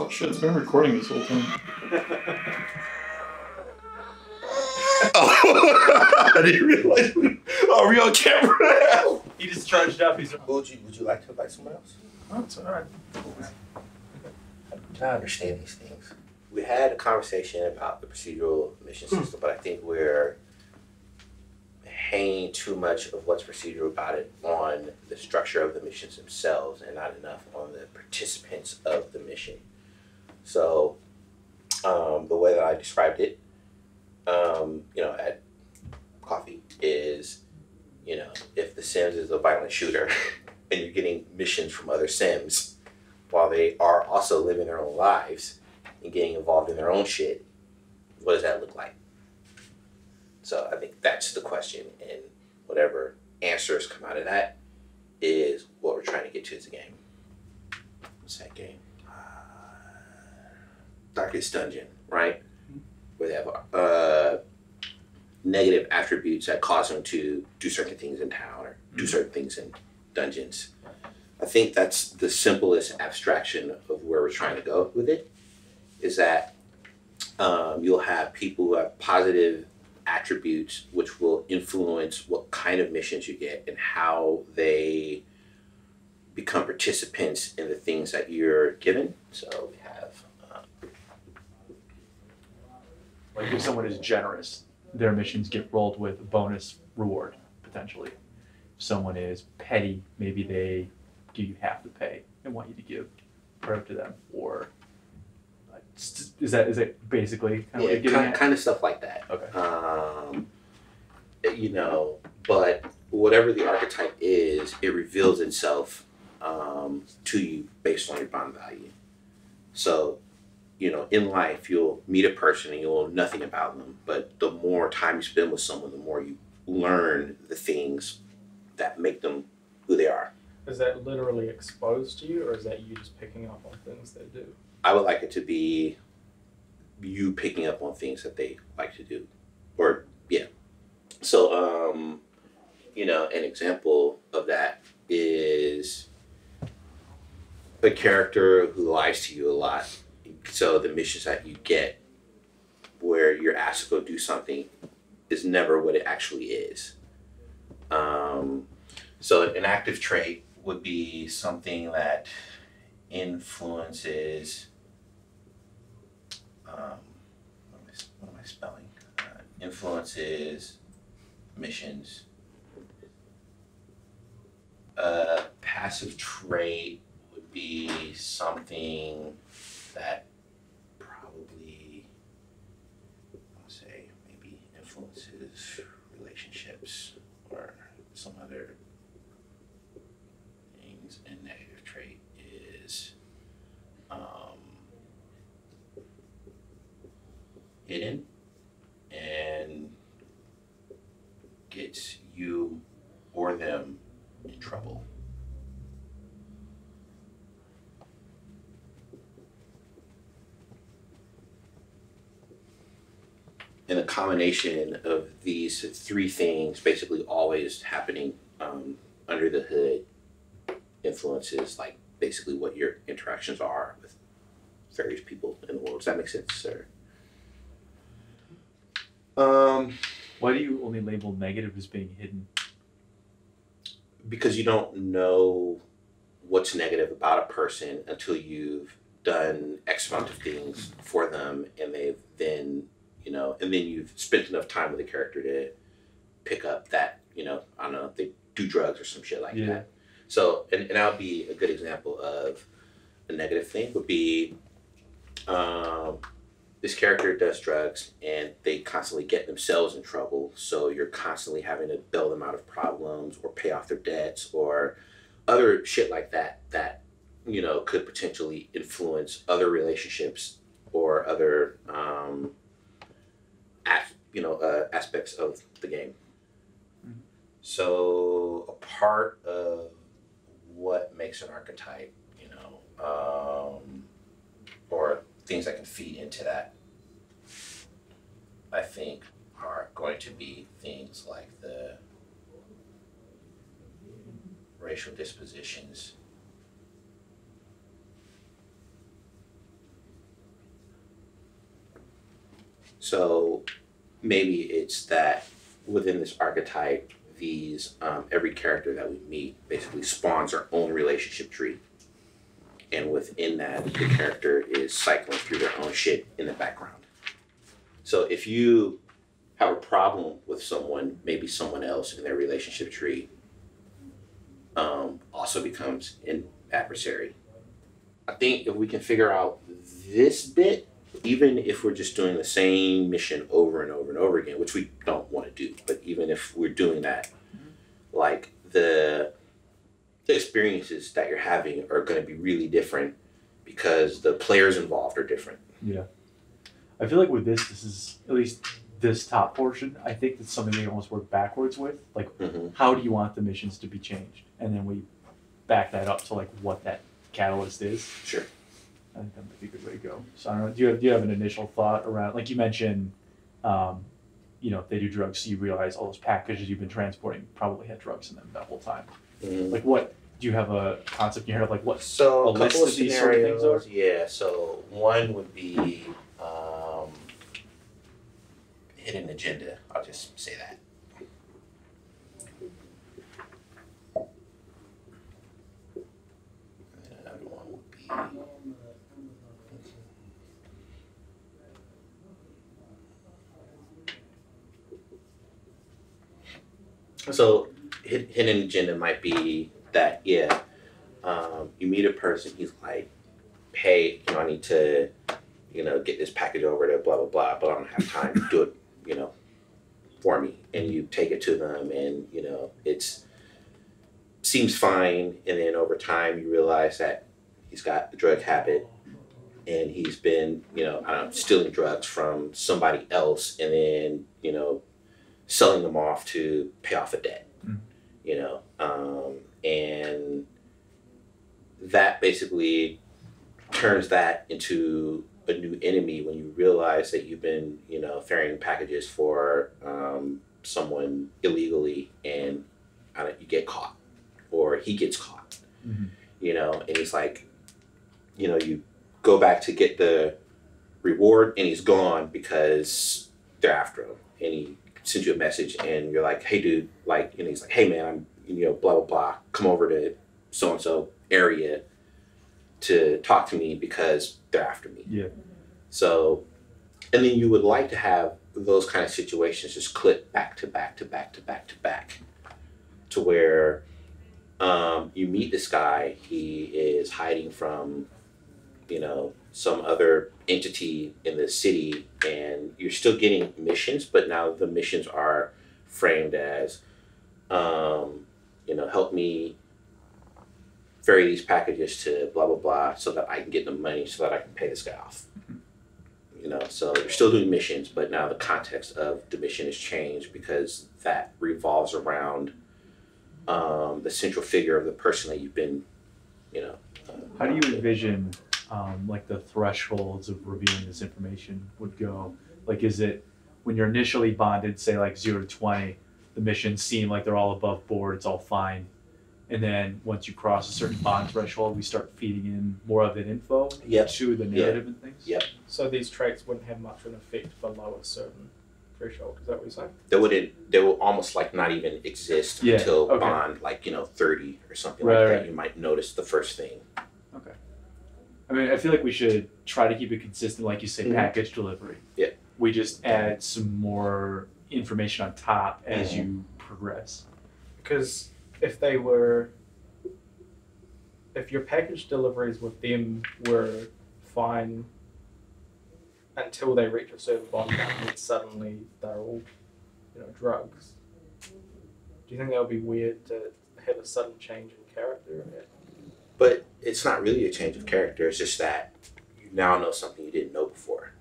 Oh shit, it's been recording this whole time. Oh, I didn't realize. Are we on camera? He just charged up. Would you like to invite someone else? Oh, it's alright. I understand these things. We had a conversation about the procedural mission system, but I think we're hanging too much of what's procedural about it on the structure of the missions themselves and not enough on the participants of the mission. So the way that I described it, at coffee is, if the Sims is a violent shooter and you're getting missions from other Sims while they are also living their own lives and getting involved in their own shit, what does that look like? So I think that's the question, and whatever answers come out of that is what we're trying to get to as a game. What's that game? Darkest Dungeon, right? Where they have negative attributes that cause them to do certain things in town or do certain things in dungeons. I think that's the simplest abstraction of where we're trying to go with it, is that you'll have people who have positive attributes which will influence what kind of missions you get and how they become participants in the things that you're given. So we have Like if someone is generous, their missions get rolled with a bonus reward, potentially. If someone is petty, maybe they give you half the pay and want you to give part of to them. Or is that basically kind of what you're getting at? Kind of stuff like that. Okay. But whatever the archetype is, it reveals itself to you based on your bond value. So, in life, you'll meet a person and you'll know nothing about them, but the more time you spend with someone, the more you learn the things that make them who they are. Is that literally exposed to you, or is that you just picking up on things they do? I would like it to be you picking up on things that they like to do. Or, yeah. So, an example of that is a character who lies to you a lot. So the missions that you get where you're asked to go do something is never what it actually is. So an active trait would be something that influences, what am I spelling? Influences missions. A passive trait would be something that probably, I would say, maybe influences relationships or some other things. And negative trait is hidden and gets you or them in trouble. And a combination of these three things basically always happening under the hood influences like basically what your interactions are with various people in the world. Does that make sense, sir? Why do you only label negative as being hidden? Because you don't know what's negative about a person until you've done X amount of things for them and they've then, and then you've spent enough time with the character to pick up that, I don't know, they do drugs or some shit like that. So, and that would be a good example of a negative thing would be this character does drugs and they constantly get themselves in trouble. So you're constantly having to bail them out of problems or pay off their debts or other shit like that, could potentially influence other relationships or other, aspects of the game. Mm-hmm. So a part of what makes an archetype, or things that can feed into that, I think are going to be things like the racial dispositions So maybe it's that within this archetype, these every character that we meet basically spawns our own relationship tree, and within that, the character is cycling through their own shit in the background. So if you have a problem with someone, maybe someone else in their relationship tree also becomes an adversary. I think if we can figure out this bit, even if we're just doing the same mission over and over and over again, which we don't want to do, but even if we're doing that, like the experiences that you're having are going to be really different because the players involved are different. Yeah. I feel like with this is at least this top portion, I think that's something we almost work backwards with. Like, how do you want the missions to be changed? And then we back that up to like what that catalyst is. Sure. I think that might be a good way to go. So I don't know. Do you have an initial thought around, like you mentioned, if they do drugs, so you realize all those packages you've been transporting probably had drugs in them that whole time. Like, what do you have a concept in your head of like what? So a couple of these sort of things scenarios. are? Yeah. So one would be hidden agenda. I'll just say that. And another one would be. So hidden agenda might be that, you meet a person, he's like, hey, I need to, get this package over to blah, blah, blah, but I don't have time to do it, for me. And you take it to them and, it's seems fine. And then over time you realize that he's got a drug habit and he's been, stealing drugs from somebody else and then, selling them off to pay off a debt, and that basically turns that into a new enemy when you realize that you've been, ferrying packages for someone illegally and you get caught or he gets caught, and he's like, you go back to get the reward and he's gone because they're after him and he sends you a message and you're like, hey dude, he's like, hey man, I'm, blah, blah, blah, come over to so-and-so area to talk to me because they're after me. Yeah. So, and then you would like to have those kind of situations just clip back to back to back to back to back to where you meet this guy, he is hiding from, some other entity in the city and you're still getting missions, but now the missions are framed as, help me ferry these packages to blah, blah, blah, so that I can get the money so that I can pay this guy off. So you're still doing missions, but now the context of the mission has changed because that revolves around the central figure of the person that you've been, How do you envision like the thresholds of revealing this information would go? Like, is it when you're initially bonded, say like 0 to 20, the missions seem like they're all above board, it's all fine. And then once you cross a certain bond threshold, we start feeding in more of that info to the narrative and things? Yep. So these traits wouldn't have much of an effect below a certain threshold, is that what you're saying? They will almost like not even exist until bond 30 or something like that. Right. You might notice the first thing. Okay. I mean, I feel like we should try to keep it consistent, like you say, package delivery. Yeah. We just add some more information on top as you progress. Because if your package deliveries with them were fine until they reach a certain bond and then suddenly they're all, drugs, do you think that would be weird to have a sudden change in character? But it's not really a change of character. It's just that you now know something you didn't know before.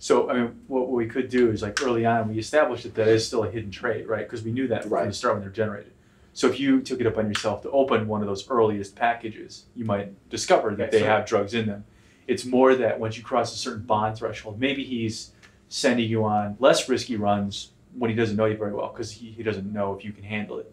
So, I mean, what we could do is, like, early on, we established that is still a hidden trait, right? Because we knew that from the start when they're generated. So if you took it upon yourself to open one of those earliest packages, you might discover that they have drugs in them. It's more that once you cross a certain bond threshold, maybe he's sending you on less risky runs when he doesn't know you very well because he doesn't know if you can handle it.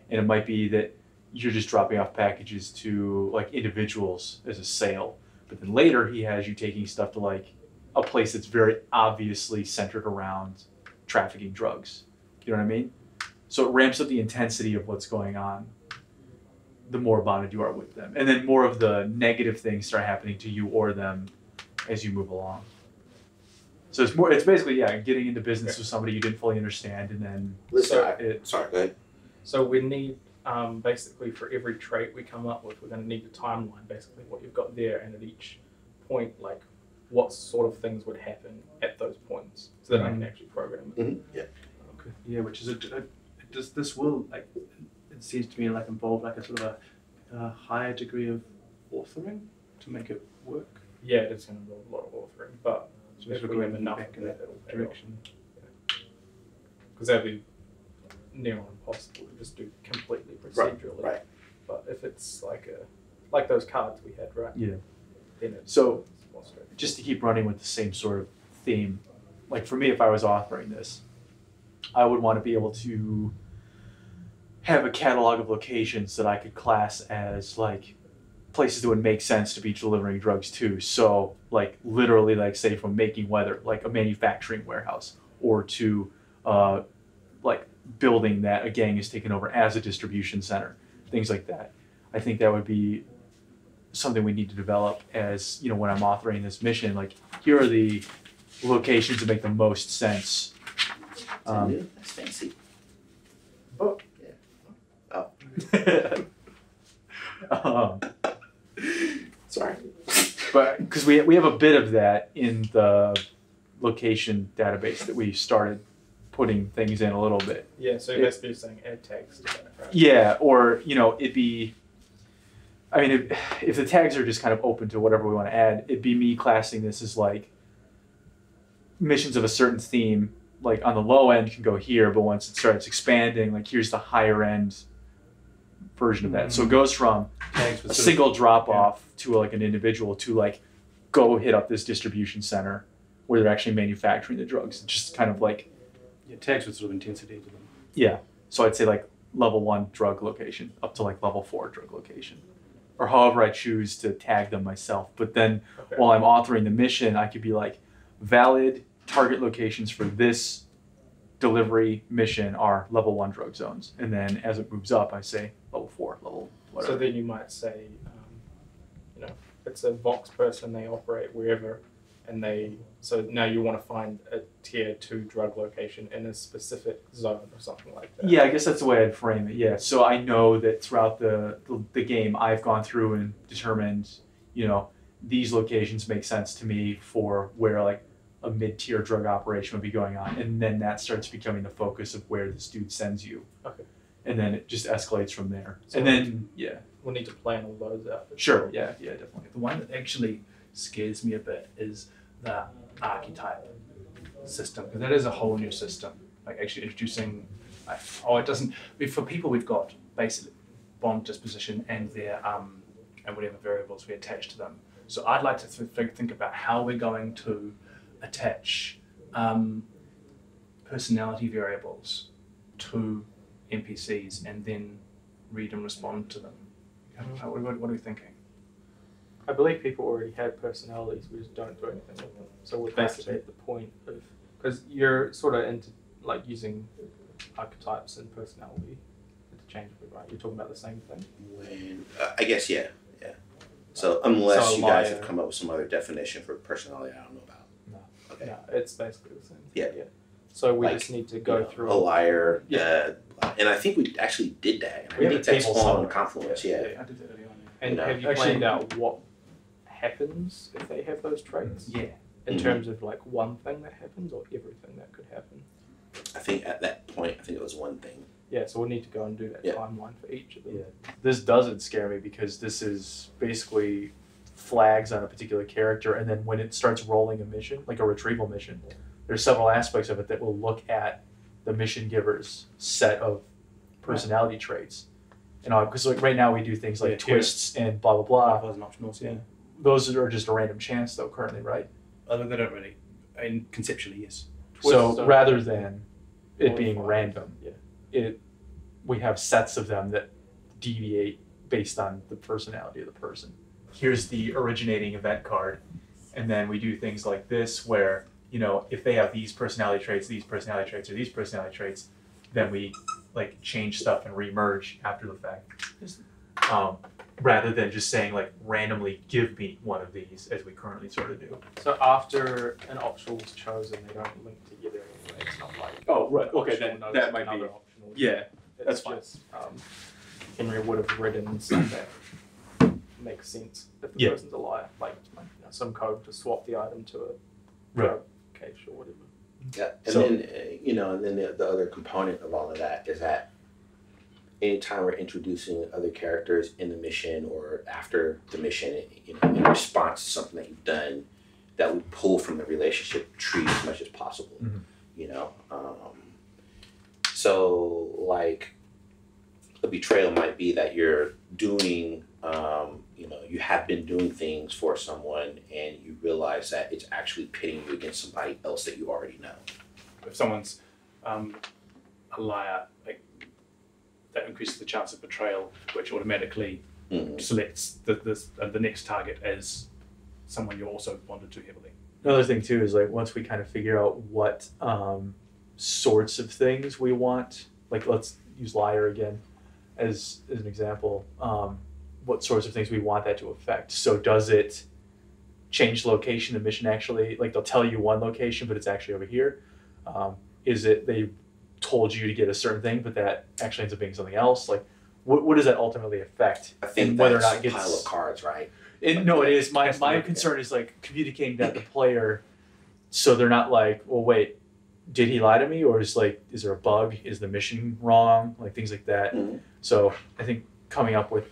And it might be that you're just dropping off packages to, like, individuals as a sale. But then later he has you taking stuff to, like, a place that's very obviously centered around trafficking drugs. You know what I mean? So it ramps up the intensity of what's going on the more bonded you are with them. And then more of the negative things start happening to you or them as you move along. So it's basically, getting into business with somebody you didn't fully understand, and then... Sorry, go ahead. So we need, basically for every trait we come up with, we're going to need the timeline, basically what you've got there, and at each point, like, what sort of things would happen at those points, so that I can actually program it. Mm-hmm. Yeah. Okay. Yeah, which is this will, like, it seems to me like involve like a sort of a higher degree of authoring to make it work. Yeah, it is going to involve a lot of authoring, but So if we're we going have enough back of in that, that it'll pay direction. Because that'd be near impossible to just do completely procedurally. Right. But if it's like those cards we had, right? Yeah. Then it's So, more straightforward. just to keep running with the same sort of theme, like for me, if I was authoring this, I would want to be able to have a catalog of locations that I could class as like places that would make sense to be delivering drugs to. So like literally, like say from making weather, like a manufacturing warehouse, or to like building that a gang has taken over as a distribution center, things like that. I think that would be something we need to develop as, you know, when I'm authoring this mission, like here are the locations that make the most sense. That's fancy. Book. Yeah. Oh. Sorry. But because we have a bit of that in the location database that we started putting things in a little bit. Yeah, so you're basically saying add tags to that, right? Yeah, or, you know, it'd be, I mean, if the tags are just kind of open to whatever we want to add, it'd be me classing this as like missions of a certain theme, like on the low end can go here, but once it starts expanding, like here's the higher end version of that. So it goes from Tags with a sort of- single drop off to like an individual to like go hit up this distribution center where they're actually manufacturing the drugs. It's just kind of like, yeah, tags with sort of intensity to them. yeah. So I'd say like level 1 drug location up to like level 4 drug location, or however I choose to tag them myself. But then Okay. while I'm authoring the mission, I could be like, valid target locations for this delivery mission are level 1 drug zones. And then as it moves up, I say level 4, level whatever. So then you might say, you know, it's a Vox person, they operate wherever, and so now you want to find a tier 2 drug location in a specific zone or something like that. Yeah, I guess that's the way I'd frame it. Yeah, so I know that throughout the game, I've gone through and determined, you know, these locations make sense to me for where like a mid-tier drug operation would be going on, and then that starts becoming the focus of where this dude sends you. Okay. And then it just escalates from there. So and then we'll need to plan all those out. sure, yeah, definitely. The one that actually scares me a bit is the archetype system, because that is a whole new system. Like actually introducing, it doesn't. For people, we've got basically bond disposition and their and whatever variables we attach to them. So I'd like to think about how we're going to attach personality variables to NPCs and then read and respond to them. What are we thinking? I believe people already have personalities, we just don't do anything with them. So we're basically at the point of, because you're sort of into like using archetypes and personality interchangeably, right? You're talking about the same thing? When I guess yeah. So unless So you guys liar. have come up with some other definition for personality I don't know about. No. Okay. No, it's basically the same thing. Yeah. So we Like, just need to go You know, through a liar. Yeah. And I think we actually did that. And We I have think a that's table on somewhere. Confluence. Yeah. I did that earlier on. And No. have you Actually- planned out what happens if they have those traits? Yeah. In Mhm. terms of like one thing that happens or everything that could happen? I think at that point, I think it was one thing. Yeah, so we'll need to go and do that Yeah. timeline for each of them. Yeah. This doesn't scare me because this is basically flags on a particular character, and then when it starts rolling a mission, like a retrieval mission, there's several aspects of it that will look at the mission giver's set of personality traits. And because like right now we do things like Yeah, here. twists and blah blah blah. That wasn't optional, so yeah. Those are just a random chance though currently, right? Although they don't really, and conceptually, yes. So Twists are- rather than it being Modified. random, we have sets of them that deviate based on the personality of the person. Here's the originating event card. And then we do things like this where, you know, if they have these personality traits, or these personality traits, then we like change stuff and remerge after the fact. Rather than just saying like randomly give me one of these as we currently sort of do. So after an optional is chosen, they don't link together anyway. It's not like Oh, right. Okay, optional then knows that might be. another optional. Yeah, It's that's fine. just, Henry would have written stuff that makes sense if the Yeah. person's a liar, like you know, some code to swap the item to a Right. drug cache or whatever. Yeah, and So- then and then the other component of all of that is that anytime we're introducing other characters in the mission or after the mission, you know, in response to something that you've done, that we pull from the relationship tree as much as possible. Mhm. You know, so like a betrayal might be that you're doing, you know, you have been doing things for someone and you realize that it's actually pitting you against somebody else that you already know. If someone's a liar, like that increases the chance of betrayal, which automatically Mhm. selects the next target as someone you also bonded to heavily. Another thing too is like once we kind of figure out what sorts of things we want, like let's use liar again as an example, what sorts of things we want that to affect. So does it change location of mission actually? Like they'll tell you one location, but it's actually over here. Is it they told you to get a certain thing, but that actually ends up being something else? Like what does that ultimately affect? I think And whether or that's not a it pile gets- of cards, right? No, it is. My Yeah. concern is like communicating that to the player, so they're not like, well, wait, did he lie to me, or is there a bug? Is the mission wrong? Like things like that. Mhm. So I think coming up with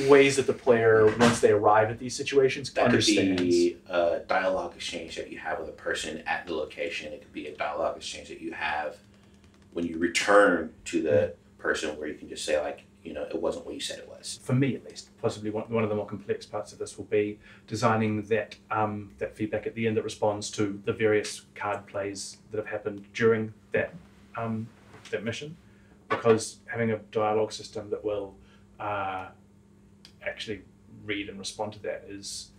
ways that the player, once they arrive at these situations, That could understands. be a dialogue exchange that you have with a person at the location. It could be a dialogue exchange that you have when you return to the person, where you can just say like, you know, it wasn't what you said it was. For me, at least, possibly one of the more complex parts of this will be designing that that feedback at the end that responds to the various card plays that have happened during that that mission, because having a dialogue system that will actually read and respond to that is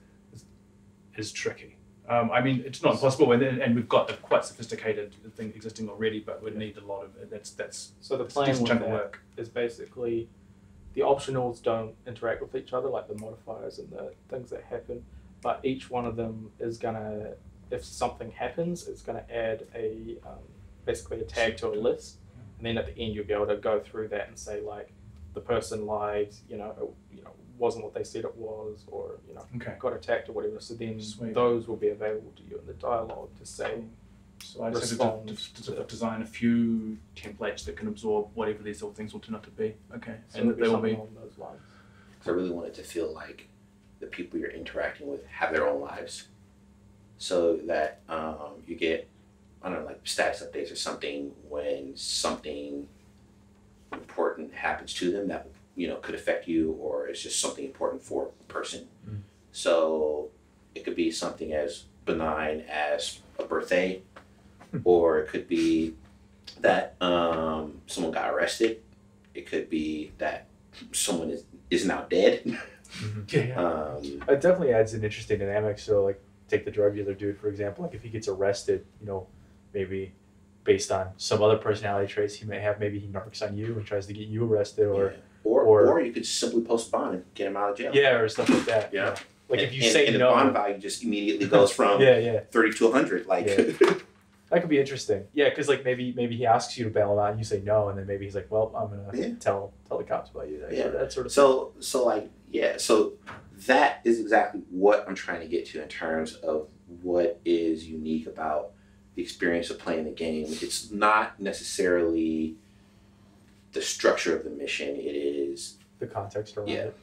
tricky. I mean, it's not impossible, and we've got a quite sophisticated thing existing already, but we need a lot of that's So the that's a plan decent with chunk of that work. is basically the optionals don't interact with each other, like the modifiers and the things that happen, but each one of them is gonna, if something happens, it's gonna add a basically a tag to a list, and then at the end you'll be able to go through that and say like the person lied, you know, wasn't what they said it was, or you know, Okay. got attacked or whatever. So then Sweet. those will be available to you in the dialogue to say. So I just Respond have to to- design a few templates that can absorb whatever these little things will turn out to be. Okay, So and it'll they will something be. along those lines. So I really want it to feel like the people you're interacting with have their own lives, so that you get, I don't know, like status updates or something when something important happens to them that, you know, could affect you, or it's just something important for a person. Mm. So it could be something as benign as a birthday, or it could be that someone got arrested. It could be that someone is now dead. Yeah. It definitely adds an interesting dynamic. So, like, take the drug dealer dude, for example. Like, if he gets arrested, you know, maybe based on some other personality traits he may have, maybe he narcs on you and tries to get you arrested, or Yeah. Or you could simply post bond and get him out of jail. or stuff like that. Yeah. Like, and, if you say and no, the bond value just immediately goes from yeah, 30 to 100. Like, Yeah. that could be interesting. Yeah, because like maybe he asks you to bail him out, and you say no, and then maybe he's like, well, I'm gonna Yeah. tell the cops about you. That sort of so that is exactly what I'm trying to get to in terms of what is unique about the experience of playing the game. It's not necessarily the structure of the mission. It is the context around it.